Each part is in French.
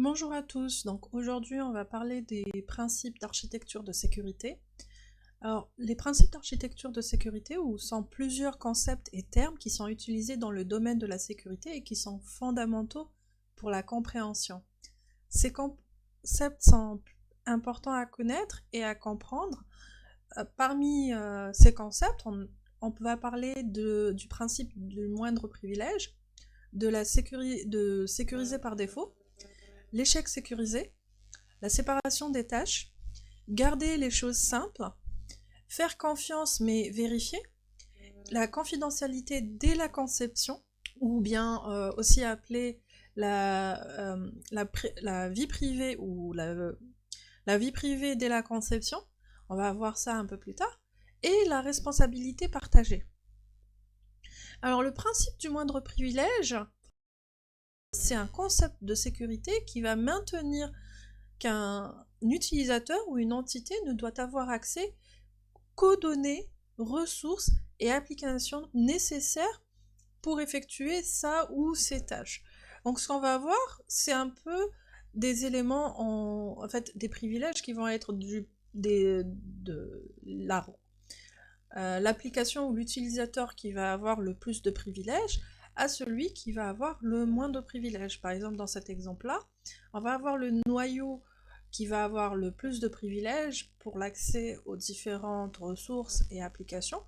Bonjour à tous, donc aujourd'hui on va parler des principes d'architecture de sécurité. Alors les principes d'architecture de sécurité sont plusieurs concepts et termes qui sont utilisés dans le domaine de la sécurité et qui sont fondamentaux pour la compréhension. Ces concepts sont importants à connaître et à comprendre. Parmi ces concepts, on va parler du principe du moindre privilège, de sécuriser par défaut, l'échec sécurisé, la séparation des tâches, garder les choses simples, faire confiance mais vérifier, la confidentialité dès la conception, ou bien aussi appelée la vie privée ou la vie privée dès la conception, on va voir ça un peu plus tard, et la responsabilité partagée. Alors le principe du moindre privilège, c'est un concept de sécurité qui va maintenir qu'un utilisateur ou une entité ne doit avoir accès qu'aux données, ressources et applications nécessaires pour effectuer sa ou ses tâches. Donc ce qu'on va avoir, c'est un peu des éléments, en fait, des privilèges qui vont être l'application ou l'utilisateur qui va avoir le plus de privilèges à celui qui va avoir le moins de privilèges. Par exemple, dans cet exemple-là, on va avoir le noyau qui va avoir le plus de privilèges pour l'accès aux différentes ressources et applications.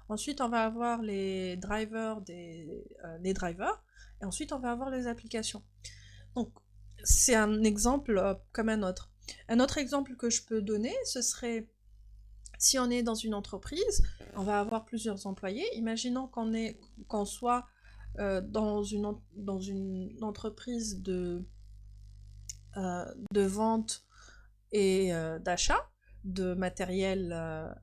Ensuite, on va avoir les drivers, et ensuite, on va avoir les applications. Donc, c'est un exemple comme un autre. Un autre exemple que je peux donner, ce serait si on est dans une entreprise, on va avoir plusieurs employés. Imaginons qu'on soit dans une entreprise de vente et d'achat de matériel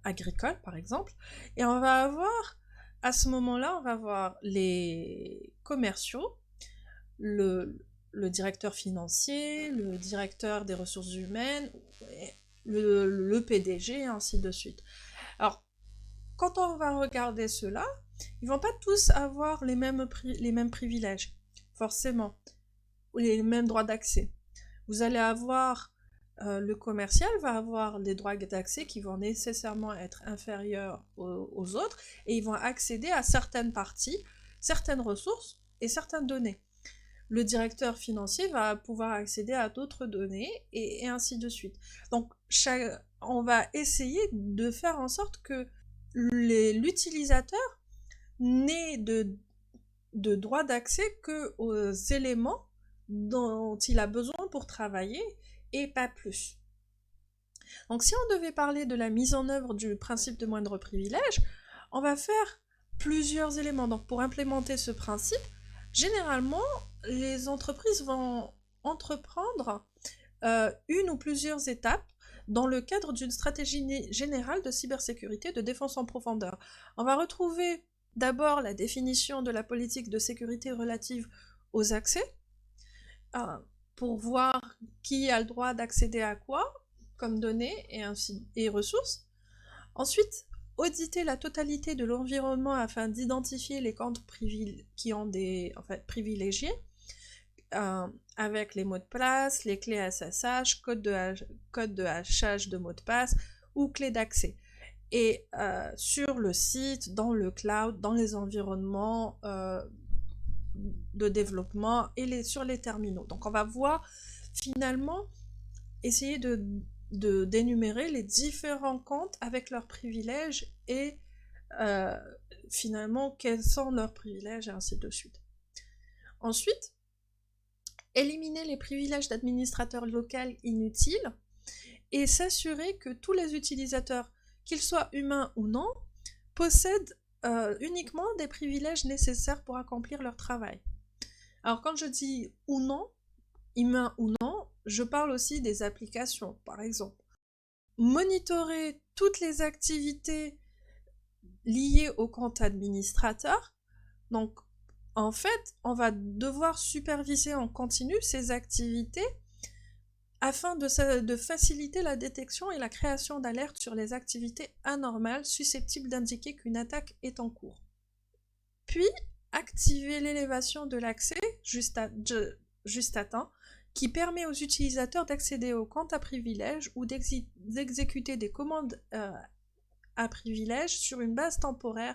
agricole, par exemple. Et on va avoir, à ce moment-là, on va avoir les commerciaux, le, le directeur financier, le directeur des ressources humaines, le PDG, et ainsi de suite. Alors, quand on va regarder cela, ils vont pas tous avoir les mêmes privilèges, forcément, ou les mêmes droits d'accès. Vous allez avoir le commercial va avoir des droits d'accès qui vont nécessairement être inférieurs aux autres et ils vont accéder à certaines parties, certaines ressources et certaines données. Le directeur financier va pouvoir accéder à d'autres données et ainsi de suite. Donc, on va essayer de faire en sorte que l'utilisateur n'ait de droit d'accès qu'aux éléments dont il a besoin pour travailler et pas plus. Donc si on devait parler de la mise en œuvre du principe de moindre privilège, on va faire plusieurs éléments. Donc pour implémenter ce principe, généralement, les entreprises vont entreprendre une ou plusieurs étapes dans le cadre d'une stratégie générale de cybersécurité de défense en profondeur. On va retrouver d'abord la définition de la politique de sécurité relative aux accès, pour voir qui a le droit d'accéder à quoi, comme données et ressources. Ensuite, auditer la totalité de l'environnement afin d'identifier les comptes qui ont privilégiés, avec les mots de passe, les clés SSH, code de hachage de mots de passe ou clés d'accès. Et sur le site, dans le cloud, dans les environnements de développement et sur les terminaux. Donc on va voir finalement essayer d'énumérer les différents comptes avec leurs privilèges et finalement quels sont leurs privilèges et ainsi de suite. Ensuite, éliminer les privilèges d'administrateur local inutiles et s'assurer que tous les utilisateurs, qu'ils soient humains ou non, possèdent uniquement des privilèges nécessaires pour accomplir leur travail. Alors quand je dis ou non, humain ou non, je parle aussi des applications, par exemple. Monitorer toutes les activités liées au compte administrateur. Donc, en fait, on va devoir superviser en continu ces activités afin de faciliter la détection et la création d'alertes sur les activités anormales susceptibles d'indiquer qu'une attaque est en cours. Puis, activer l'élévation de l'accès juste à temps, qui permet aux utilisateurs d'accéder aux comptes à privilèges ou d'exécuter des commandes à privilèges sur une base temporaire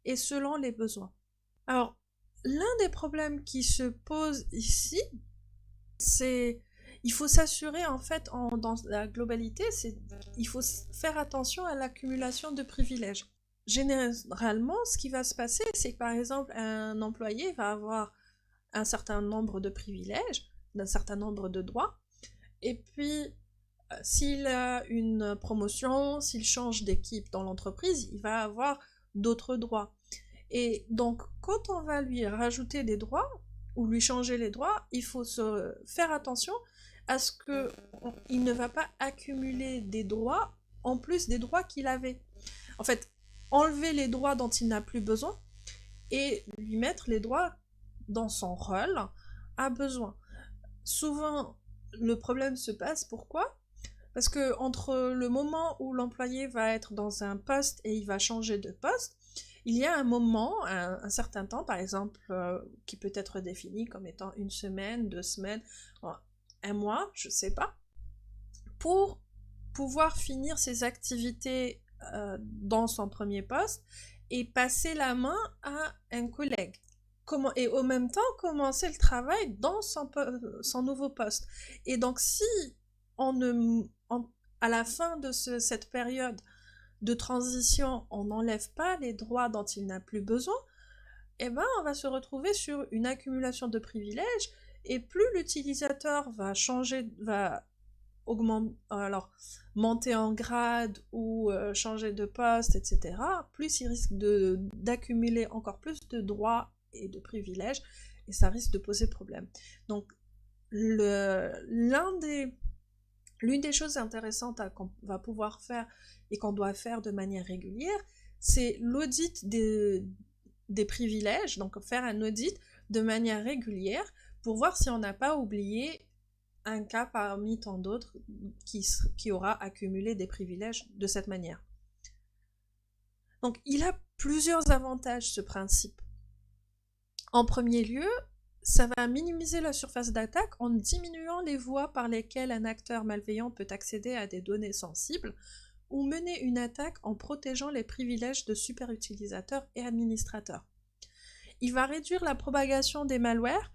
et selon les besoins. Alors, l'un des problèmes qui se pose ici, c'est il faut s'assurer en fait dans la globalité, il faut faire attention à l'accumulation de privilèges. Généralement, ce qui va se passer, c'est que par exemple, un employé va avoir un certain nombre de privilèges, d'un certain nombre de droits, et puis s'il a une promotion, s'il change d'équipe dans l'entreprise, il va avoir d'autres droits. Et donc, quand on va lui rajouter des droits, ou lui changer les droits, il faut se faire attention à ce qu'il ne va pas accumuler des droits en plus des droits qu'il avait. En fait, enlever les droits dont il n'a plus besoin et lui mettre les droits dans son rôle a besoin. Souvent, le problème se passe, pourquoi ? Parce que entre le moment où l'employé va être dans un poste et il va changer de poste, il y a un moment, un certain temps, par exemple, qui peut être défini comme étant 1 semaine, 2 semaines, 1 mois, je ne sais pas, pour pouvoir finir ses activités dans son premier poste et passer la main à un collègue. Et au même temps, commencer le travail dans son nouveau poste. Et donc, si à la fin de cette période de transition, on n'enlève pas les droits dont il n'a plus besoin, eh ben, on va se retrouver sur une accumulation de privilèges, et plus l'utilisateur va monter en grade ou changer de poste, etc., plus il risque d'accumuler encore plus de droits et de privilèges, et ça risque de poser problème. Donc, l'une des choses intéressantes qu'on va pouvoir faire et qu'on doit faire de manière régulière, c'est l'audit des privilèges, donc faire un audit de manière régulière pour voir si on n'a pas oublié un cas parmi tant d'autres qui aura accumulé des privilèges de cette manière. Donc, il a plusieurs avantages, ce principe. En premier lieu, ça va minimiser la surface d'attaque en diminuant les voies par lesquelles un acteur malveillant peut accéder à des données sensibles ou mener une attaque en protégeant les privilèges de superutilisateurs et administrateurs. Il va réduire la propagation des malwares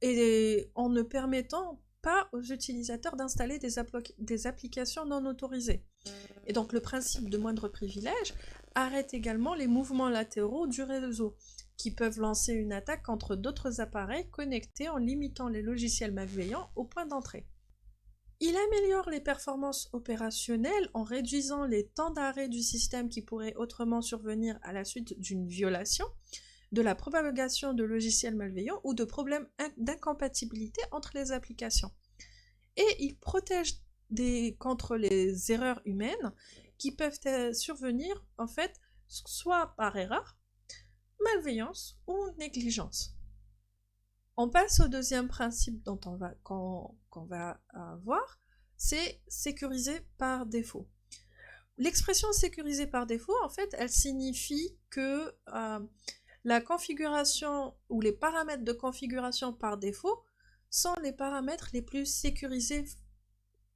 et en ne permettant pas aux utilisateurs d'installer des applications non autorisées. Et donc le principe de moindre privilège arrête également les mouvements latéraux du réseau, qui peuvent lancer une attaque contre d'autres appareils connectés en limitant les logiciels malveillants au point d'entrée. Il améliore les performances opérationnelles en réduisant les temps d'arrêt du système qui pourraient autrement survenir à la suite d'une violation, de la propagation de logiciels malveillants ou de problèmes d'incompatibilité entre les applications. Et il protège contre les erreurs humaines qui peuvent survenir en fait soit par erreur, malveillance ou négligence. On passe au deuxième principe qu'on va voir, c'est sécuriser par défaut. L'expression sécuriser par défaut, en fait, elle signifie que la configuration ou les paramètres de configuration par défaut sont les paramètres les plus sécurisés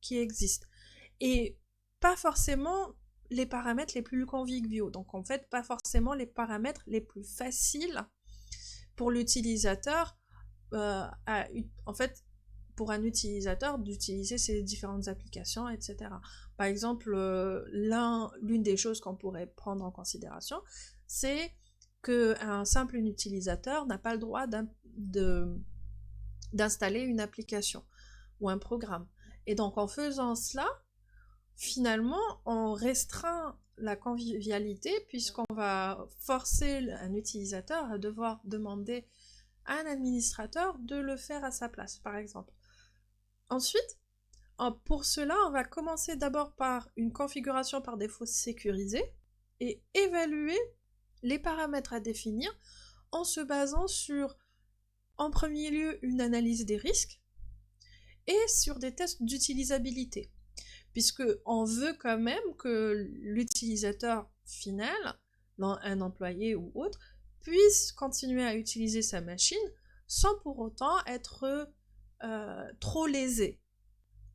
qui existent. Et pas forcément les paramètres les plus conviviaux. Donc en fait, pas forcément les paramètres les plus faciles pour l'utilisateur, pour un utilisateur d'utiliser ces différentes applications, etc. Par exemple, l'une des choses qu'on pourrait prendre en considération, c'est qu'un simple utilisateur n'a pas le droit d'installer une application ou un programme. Et donc en faisant cela, finalement, on restreint la convivialité puisqu'on va forcer un utilisateur à devoir demander à un administrateur de le faire à sa place, par exemple. Ensuite, pour cela, on va commencer d'abord par une configuration par défaut sécurisée et évaluer les paramètres à définir en se basant sur, en premier lieu, une analyse des risques et sur des tests d'utilisabilité, puisqu'on veut quand même que l'utilisateur final, un employé ou autre, puisse continuer à utiliser sa machine sans pour autant être trop lésé.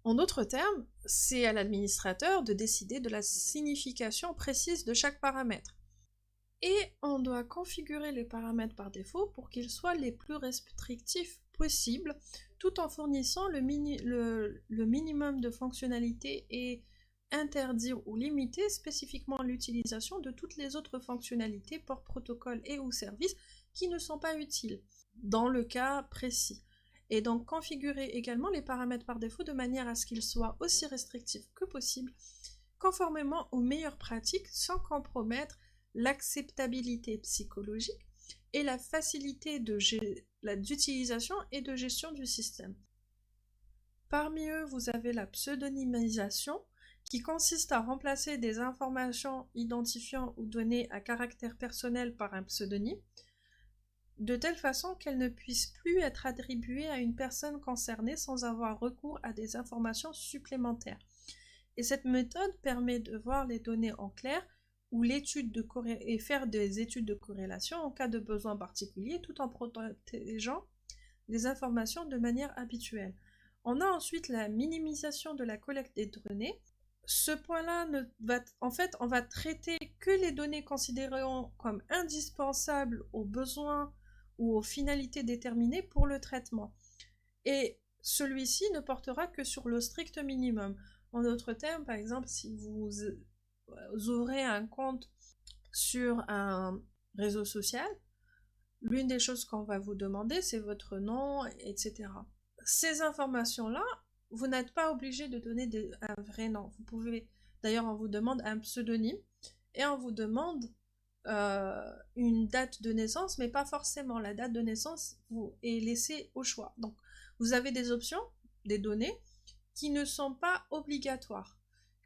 En d'autres termes, c'est à l'administrateur de décider de la signification précise de chaque paramètre. Et on doit configurer les paramètres par défaut pour qu'ils soient les plus restrictifs possibles, tout en fournissant le minimum de fonctionnalités et interdire ou limiter spécifiquement l'utilisation de toutes les autres fonctionnalités, ports, protocoles et ou services qui ne sont pas utiles, dans le cas précis. Et donc configurer également les paramètres par défaut de manière à ce qu'ils soient aussi restrictifs que possible, conformément aux meilleures pratiques sans compromettre l'acceptabilité psychologique et la facilité d'utilisation et de gestion du système. Parmi eux, vous avez la pseudonymisation, qui consiste à remplacer des informations identifiant ou données à caractère personnel par un pseudonyme, de telle façon qu'elles ne puissent plus être attribuées à une personne concernée sans avoir recours à des informations supplémentaires. Et cette méthode permet de voir les données en clair ou et faire des études de corrélation en cas de besoin particulier tout en protégeant les informations de manière habituelle. On a ensuite la minimisation de la collecte des données. Ce point-là, on va traiter que les données considérées comme indispensables aux besoins ou aux finalités déterminées pour le traitement. Et celui-ci ne portera que sur le strict minimum. En d'autres termes, par exemple, si vous ouvrez un compte sur un réseau social, l'une des choses qu'on va vous demander, c'est votre nom, etc. Ces informations-là, vous n'êtes pas obligé de donner un vrai nom. Vous pouvez, d'ailleurs, on vous demande un pseudonyme et on vous demande une date de naissance, mais pas forcément. La date de naissance est laissée au choix. Donc, vous avez des options, des données qui ne sont pas obligatoires,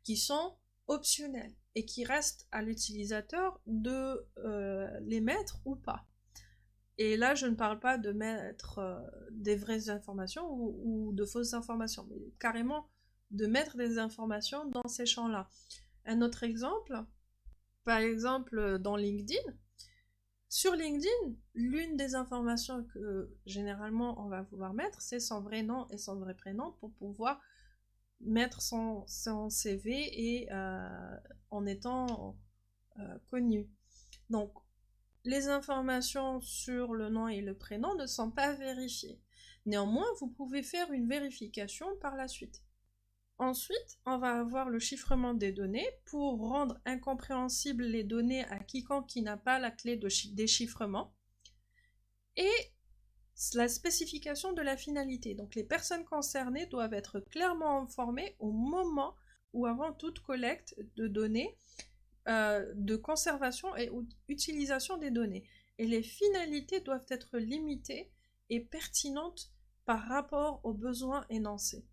qui sont optionnelles et qui restent à l'utilisateur de les mettre ou pas. Et là, je ne parle pas de mettre des vraies informations ou de fausses informations, mais carrément de mettre des informations dans ces champs-là. Un autre exemple, par exemple dans LinkedIn. Sur LinkedIn, l'une des informations que généralement on va vouloir mettre, c'est son vrai nom et son vrai prénom pour pouvoir mettre son CV et en étant connu. Donc, les informations sur le nom et le prénom ne sont pas vérifiées. Néanmoins, vous pouvez faire une vérification par la suite. Ensuite, on va avoir le chiffrement des données pour rendre incompréhensibles les données à quiconque qui n'a pas la clé de déchiffrement. Et la spécification de la finalité. Donc les personnes concernées doivent être clairement informées au moment ou avant toute collecte de données, de conservation et utilisation des données. Et les finalités doivent être limitées et pertinentes par rapport aux besoins énoncés.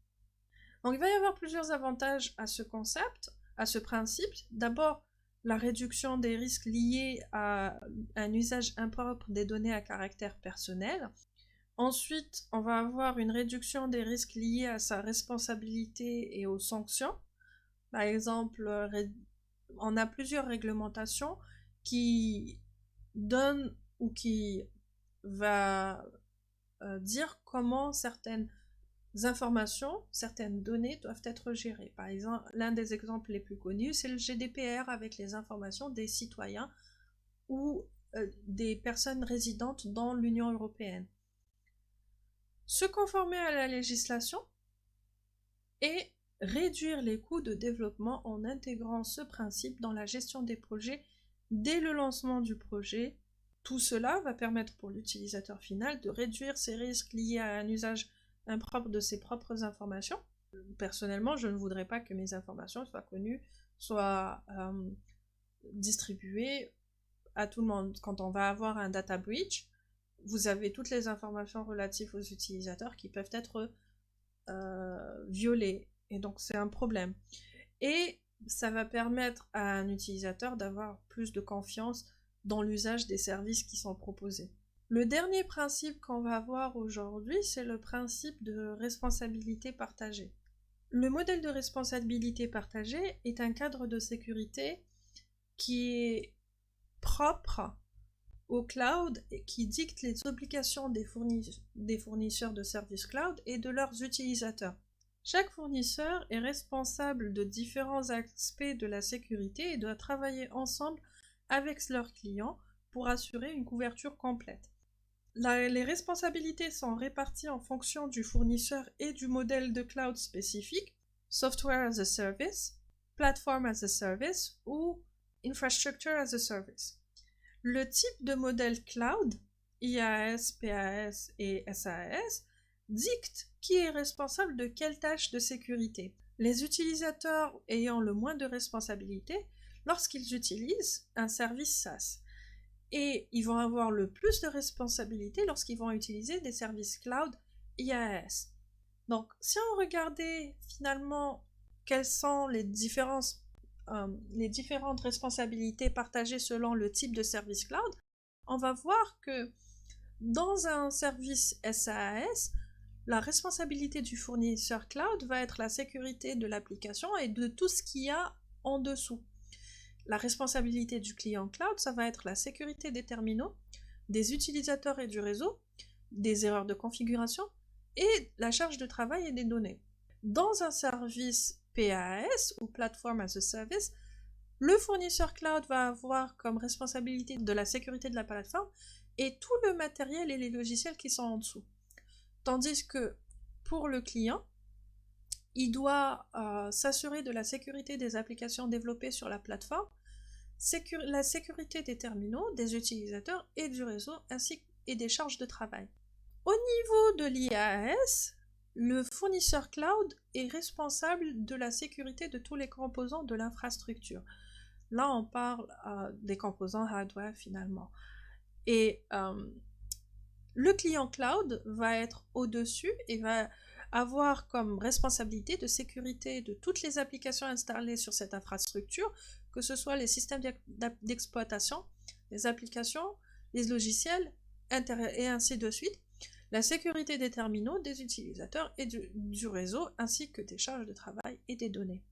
Donc il va y avoir plusieurs avantages à ce concept, à ce principe. D'abord, la réduction des risques liés à un usage impropre des données à caractère personnel. Ensuite, on va avoir une réduction des risques liés à sa responsabilité et aux sanctions. Par exemple, on a plusieurs réglementations qui donnent ou qui va dire comment certaines informations, certaines données doivent être gérées. Par exemple, l'un des exemples les plus connus, c'est le GDPR avec les informations des citoyens ou des personnes résidentes dans l'Union européenne. Se conformer à la législation et réduire les coûts de développement en intégrant ce principe dans la gestion des projets dès le lancement du projet. Tout cela va permettre pour l'utilisateur final de réduire ses risques liés à un usage impropre de ses propres informations. Personnellement, je ne voudrais pas que mes informations soient connues, soient distribuées à tout le monde. Quand on va avoir un data breach, vous avez toutes les informations relatives aux utilisateurs qui peuvent être violées. Et donc, c'est un problème. Et ça va permettre à un utilisateur d'avoir plus de confiance dans l'usage des services qui sont proposés. Le dernier principe qu'on va voir aujourd'hui, c'est le principe de responsabilité partagée. Le modèle de responsabilité partagée est un cadre de sécurité qui est propre au cloud et qui dicte les obligations des fournisseurs de services cloud et de leurs utilisateurs. Chaque fournisseur est responsable de différents aspects de la sécurité et doit travailler ensemble avec leurs clients pour assurer une couverture complète. Les responsabilités sont réparties en fonction du fournisseur et du modèle de cloud spécifique, Software as a Service, Platform as a Service ou Infrastructure as a Service. Le type de modèle cloud, IaaS, PaaS et SaaS, dicte qui est responsable de quelle tâche de sécurité. Les utilisateurs ayant le moins de responsabilités lorsqu'ils utilisent un service SaaS. Et ils vont avoir le plus de responsabilités lorsqu'ils vont utiliser des services cloud IaaS. Donc, si on regardait finalement quelles sont les différentes responsabilités partagées selon le type de service cloud, on va voir que dans un service SaaS, la responsabilité du fournisseur cloud va être la sécurité de l'application et de tout ce qu'il y a en dessous. La responsabilité du client cloud, ça va être la sécurité des terminaux, des utilisateurs et du réseau, des erreurs de configuration et la charge de travail et des données. Dans un service PaaS ou Platform as a Service, le fournisseur cloud va avoir comme responsabilité de la sécurité de la plateforme et tout le matériel et les logiciels qui sont en dessous. Tandis que pour le client, il doit s'assurer de la sécurité des applications développées sur la plateforme, la sécurité des terminaux, des utilisateurs et du réseau, ainsi que des charges de travail. Au niveau de l'IaaS, le fournisseur cloud est responsable de la sécurité de tous les composants de l'infrastructure. Là, on parle des composants hardware finalement. Et le client cloud va être au-dessus et va avoir comme responsabilité de sécurité de toutes les applications installées sur cette infrastructure, que ce soit les systèmes d'exploitation, les applications, les logiciels, et ainsi de suite, la sécurité des terminaux, des utilisateurs et du réseau, ainsi que des charges de travail et des données.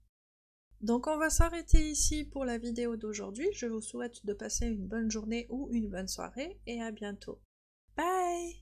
Donc on va s'arrêter ici pour la vidéo d'aujourd'hui. Je vous souhaite de passer une bonne journée ou une bonne soirée et à bientôt. Bye!